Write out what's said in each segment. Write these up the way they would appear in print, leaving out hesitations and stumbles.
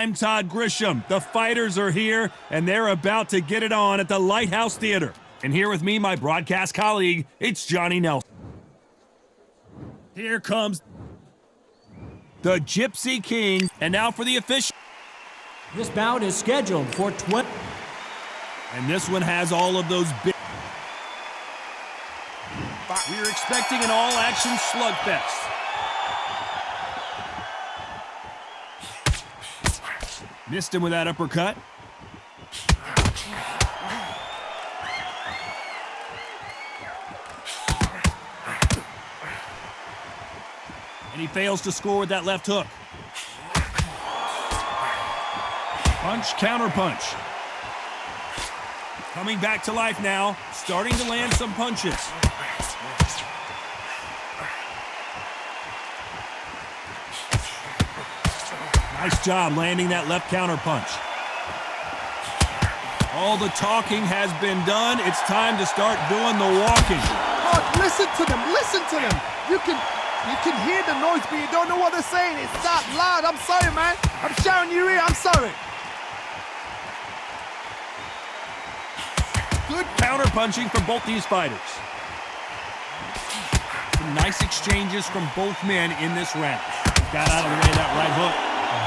I'm Todd Grisham. The fighters are here, and they're about to get it on at the Lighthouse Theater. And here with me, my broadcast colleague, it's Johnny Nelson. Here comes the Gypsy King, and now for the official. This bout is scheduled for 20. And this one has all of those big. We're expecting an all-action slugfest. Missed him with that uppercut. And he fails to score with that left hook. Punch, counter punch. Coming back to life now, starting to land some punches. Nice job landing that left counter punch. All the talking has been done. It's time to start doing the walking. Oh, listen to them, listen to them. You can hear the noise, but you don't know what they're saying. It's that loud. I'm sorry, man. I'm shouting you here. I'm sorry. Good counter punching from both these fighters. Some nice exchanges from both men in this round. Got out of the way of that right hook.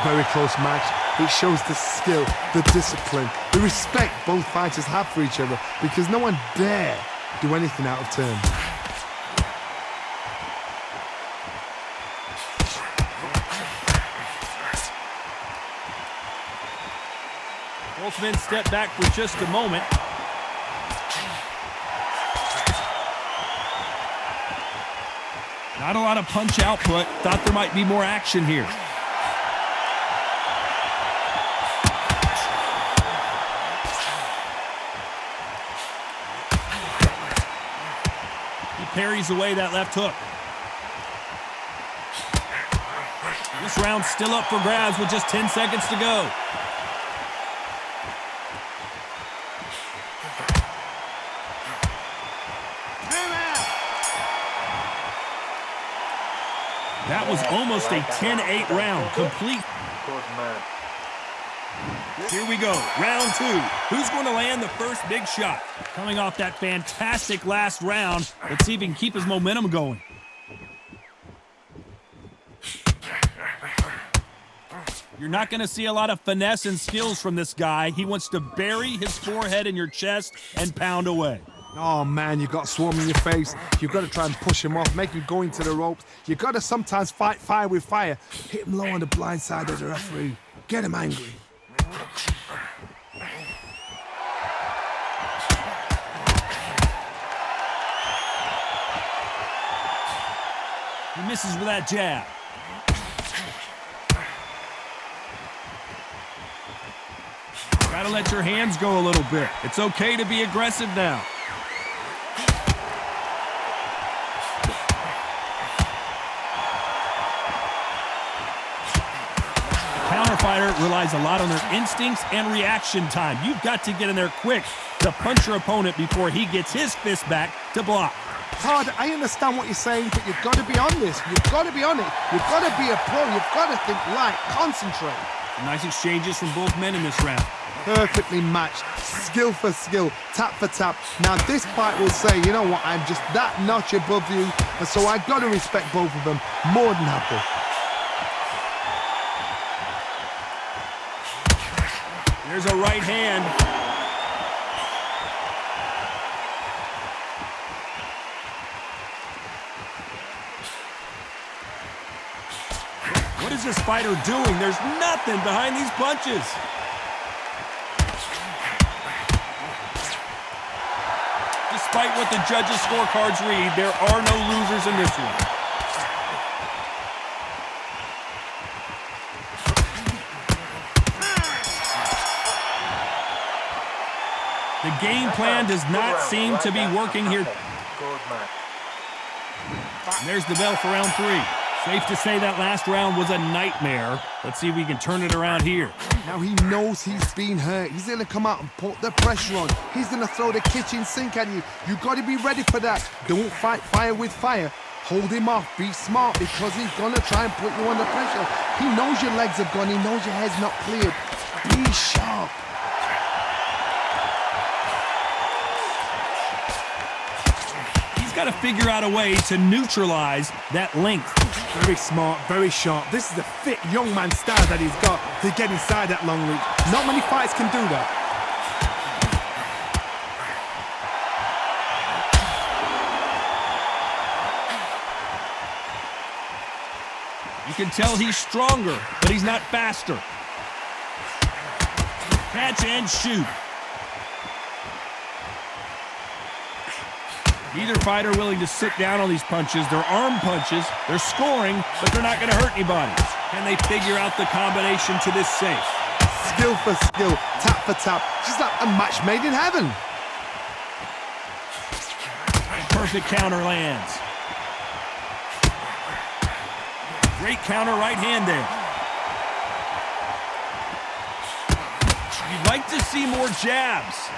Very close match. It shows the skill, the discipline, the respect both fighters have for each other, because no one dare do anything out of turn. Both men step back for just a moment. Not a lot of punch output. Thought there might be more action here. He parries away that left hook. This round's still up for grabs with just 10 seconds to go. That was almost a 10-8 round, complete. Here we go, round two. Who's going to land the first big shot? Coming off that fantastic last round, let's see if he can keep his momentum going. You're not going to see a lot of finesse and skills from this guy. He wants to bury his forehead in your chest and pound away. Oh man, you've got swarm in your face. You've got to try and push him off, make him go into the ropes. You've got to sometimes fight fire with fire. Hit him low on the blind side of the referee. Get him angry. He misses with that jab. Gotta let your hands go a little bit. It's okay to be aggressive now. Fighter relies a lot on their instincts and reaction time. You've got to get in there quick to punch your opponent before he gets his fist back to block. Todd, I understand what you're saying, but you've got to be on this. You've got to be on it. You've got to be a pro. You've got to think light, concentrate. Nice exchanges from both men in this round. Perfectly matched, skill for skill, tap for tap. Now this fight will say, you know what, I'm just that notch above you, and so I've got to respect both of them more than happy. There's a right hand. What is this fighter doing? There's nothing behind these punches. Despite what the judges' scorecards read, there are no losers in this one. The game plan does not seem to be working here. And there's the bell for round three. Safe to say that last round was a nightmare. Let's see if we can turn it around here. Now he knows he's been hurt. He's going to come out and put the pressure on. He's going to throw the kitchen sink at you. You've got to be ready for that. Don't fight fire with fire. Hold him off, be smart, because he's gonna try and put you under pressure. He knows your legs have gone, he knows your head's not cleared. Be sharp. He's got to figure out a way to neutralize that length. Very smart, very sharp. This is a fit young man style that he's got to get inside that long reach. Not many fighters can do that. You can tell he's stronger, but he's not faster. Catch and shoot. Neither fighter willing to sit down on these punches. They're arm punches. They're scoring, but they're not going to hurt anybody. Can they figure out the combination to this safe? Skill for skill, tap for tap. Just like a match made in heaven. Perfect counter lands. Great counter right hand there. You'd like to see more jabs.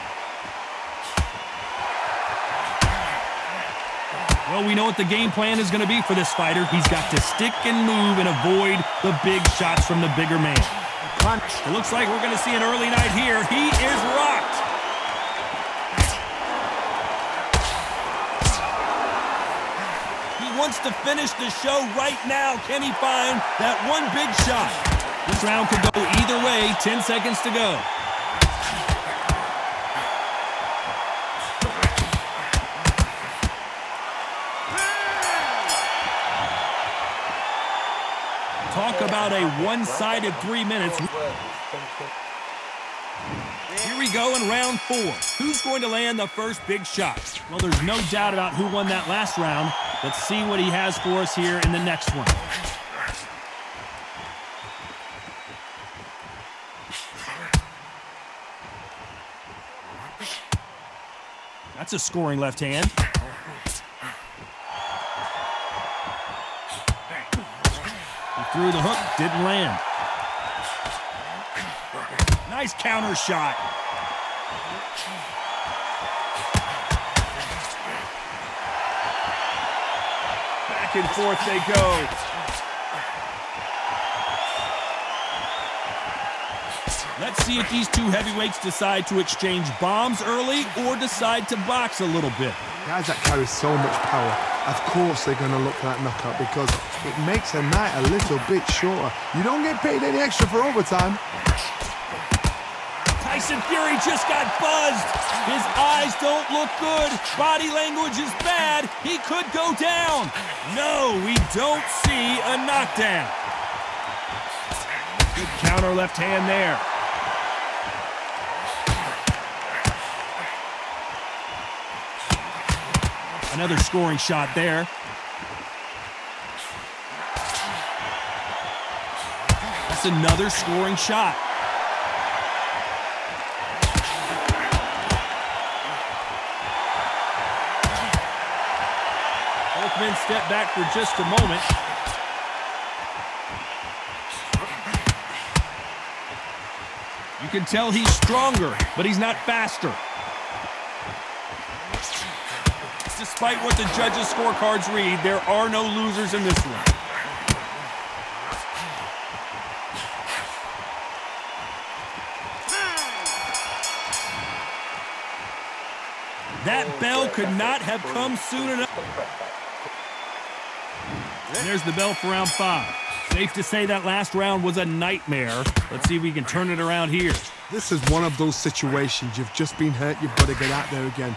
Well, we know what the game plan is going to be for this fighter. He's got to stick and move and avoid the big shots from the bigger man. It looks like we're going to see an early night here. He is rocked. He wants to finish the show right now. Can he find that one big shot? This round could go either way. 10 seconds to go. Talk about a one-sided 3 minutes. Here we go in round 4. Who's going to land the first big shot? Well, there's no doubt about who won that last round. Let's see what he has for us here in the next one. That's a scoring left hand. He threw the hook, didn't land. Nice counter shot. Back and forth they go. Let's see if these two heavyweights decide to exchange bombs early or decide to box a little bit. Guys that carry so much power, of course they're going to look for that knockout because it makes a night a little bit shorter. You don't get paid any extra for overtime. Tyson Fury just got buzzed. His eyes don't look good. Body language is bad. He could go down. No, we don't see a knockdown. Good counter left hand there. Another scoring shot there. That's another scoring shot. Both men step back for just a moment. You can tell he's stronger, but he's not faster. Despite what the judges' scorecards read, there are no losers in this one. That bell could not have come soon enough. And there's the bell for round 5. Safe to say that last round was a nightmare. Let's see if we can turn it around here. This is one of those situations. You've just been hurt. You've got to get out there again.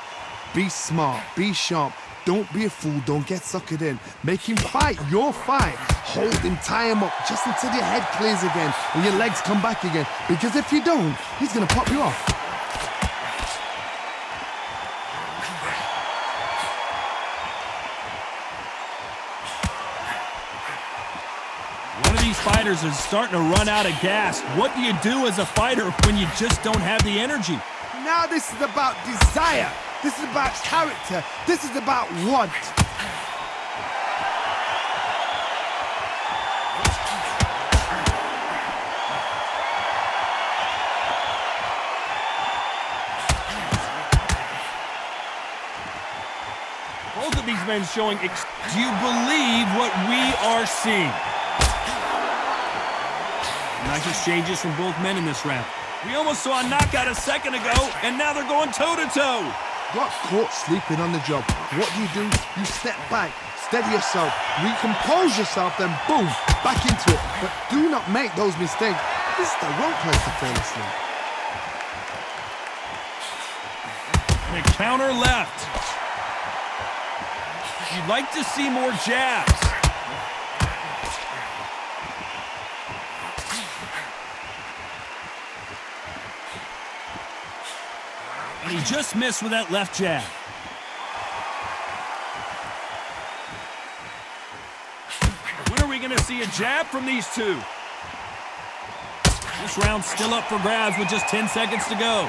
Be smart. Be sharp. Don't be a fool. Don't get suckered in. Make him fight your fight. Hold him. Tie him up just until your head clears again and your legs come back again. Because if you don't, he's going to pop you off. One of these fighters is starting to run out of gas. What do you do as a fighter when you just don't have the energy? Now this is about desire. This is about character. This is about want. Both of these men showing. Do you believe what we are seeing? Nice exchanges from both men in this round. We almost saw a knockout a second ago, and now they're going toe-to-toe. Got caught sleeping on the job. What do? You step back, steady yourself, recompose yourself, then boom, back into it. But do not make those mistakes. This is the wrong place to fall asleep. And a counter left. You'd like to see more jabs. And he just missed with that left jab. When are we going to see a jab from these two? This round's still up for grabs with just 10 seconds to go.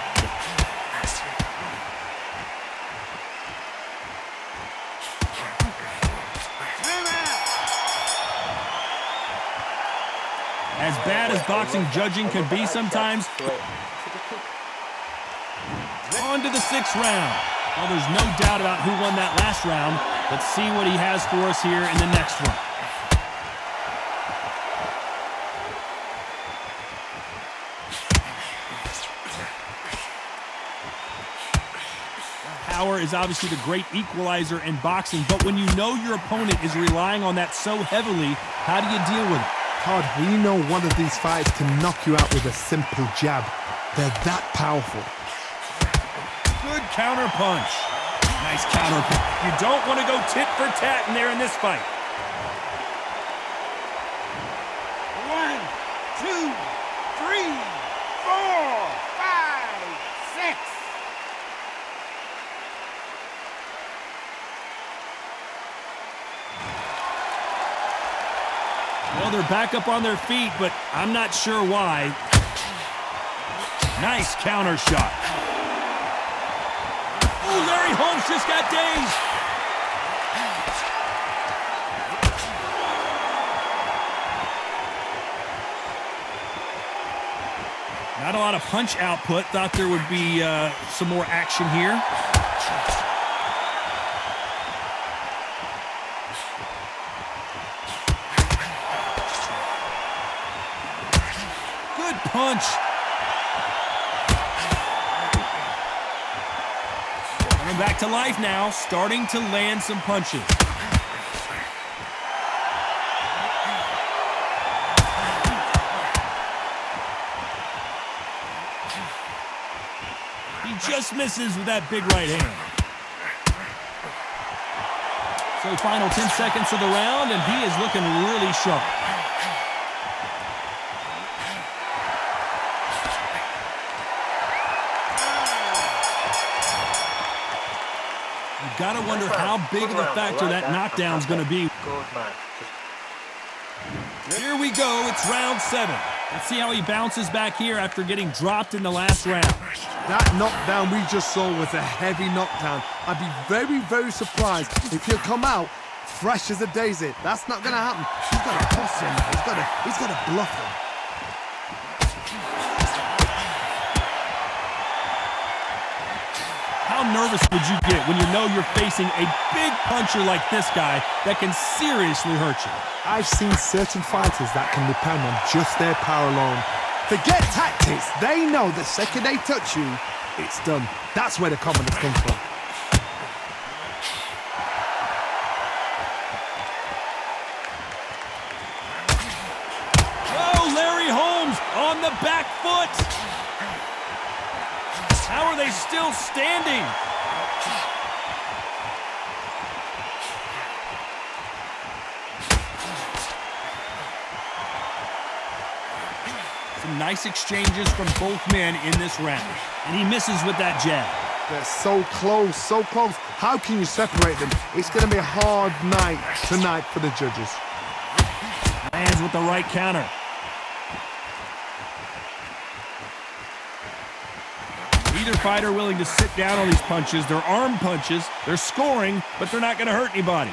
As bad as boxing judging can be sometimes, on to the 6th round. Well, there's no doubt about who won that last round. Let's see what he has for us here in the next one. Power is obviously the great equalizer in boxing, but when you know your opponent is relying on that so heavily, how do you deal with it? Todd, we know one of these fighters can knock you out with a simple jab. They're that powerful. Good counter punch. Nice counter punch. You don't want to go tit for tat in there in this fight. 1, 2, 3, 4, 5, 6. Well, they're back up on their feet, but I'm not sure why. Nice counter shot. Oh, Larry Holmes just got dazed. Not a lot of punch output. Thought there would be some more action here. Good punch. Coming back to life now, starting to land some punches. He just misses with that big right hand. So final 10 seconds of the round, and he is looking really sharp. Gotta wonder how big of a factor that knockdown's gonna be. Here we go, it's round 7. Let's see how he bounces back here after getting dropped in the last round. That knockdown we just saw was a heavy knockdown. I'd be very, very surprised if he'll come out fresh as a daisy. That's not gonna happen. He's gotta toss him. He's gotta bluff him. How nervous would you get when you know you're facing a big puncher like this guy that can seriously hurt you? I've seen certain fighters that can depend on just their power alone. Forget tactics. They know the second they touch you, it's done. That's where the confidence comes from. Oh, Larry Holmes on the back foot. How are they still standing? Some nice exchanges from both men in this round. And he misses with that jab. They're so close, so close. How can you separate them? It's going to be a hard night tonight for the judges. Lands with the right counter. Neither fighter willing to sit down on these punches. They're arm punches. They're scoring, but they're not going to hurt anybody.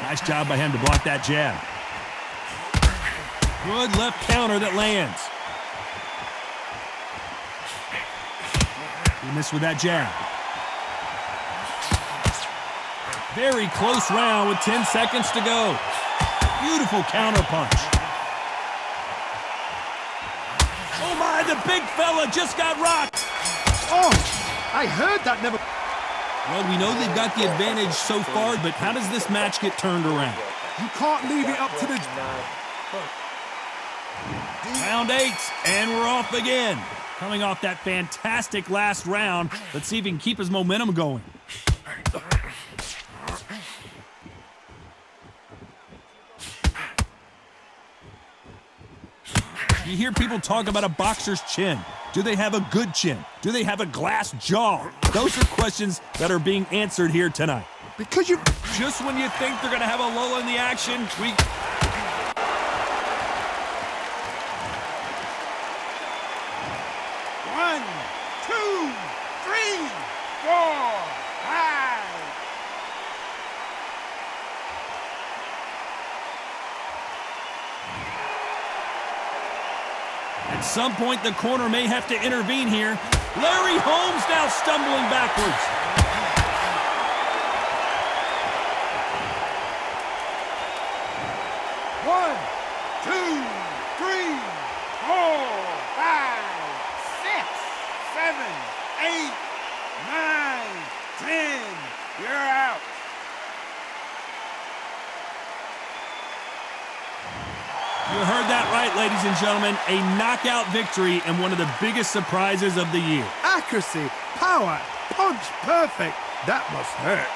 Nice job by him to block that jab. Good left counter that lands. He missed with that jab. Very close round with 10 seconds to go. Beautiful counter punch. Oh my, the big fella just got rocked. Oh, I heard that never... Well, we know they've got the advantage so far, but how does this match get turned around? You can't leave it up to the... Round 8, and we're off again. Coming off that fantastic last round, let's see if he can keep his momentum going. You hear people talk about a boxer's chin. Do they have a good chin? Do they have a glass jaw? Those are questions that are being answered here tonight. Because you... Just when you think they're going to have a lull in the action, we... One, two, three, four, five. At some point, the corner may have to intervene here. Larry Holmes now stumbling backwards. One, two, three, four, five, six, seven, eight, nine, 10. You're out. You heard that right, ladies and gentlemen. A knockout victory and one of the biggest surprises of the year. Accuracy, power, punch, perfect. That must hurt.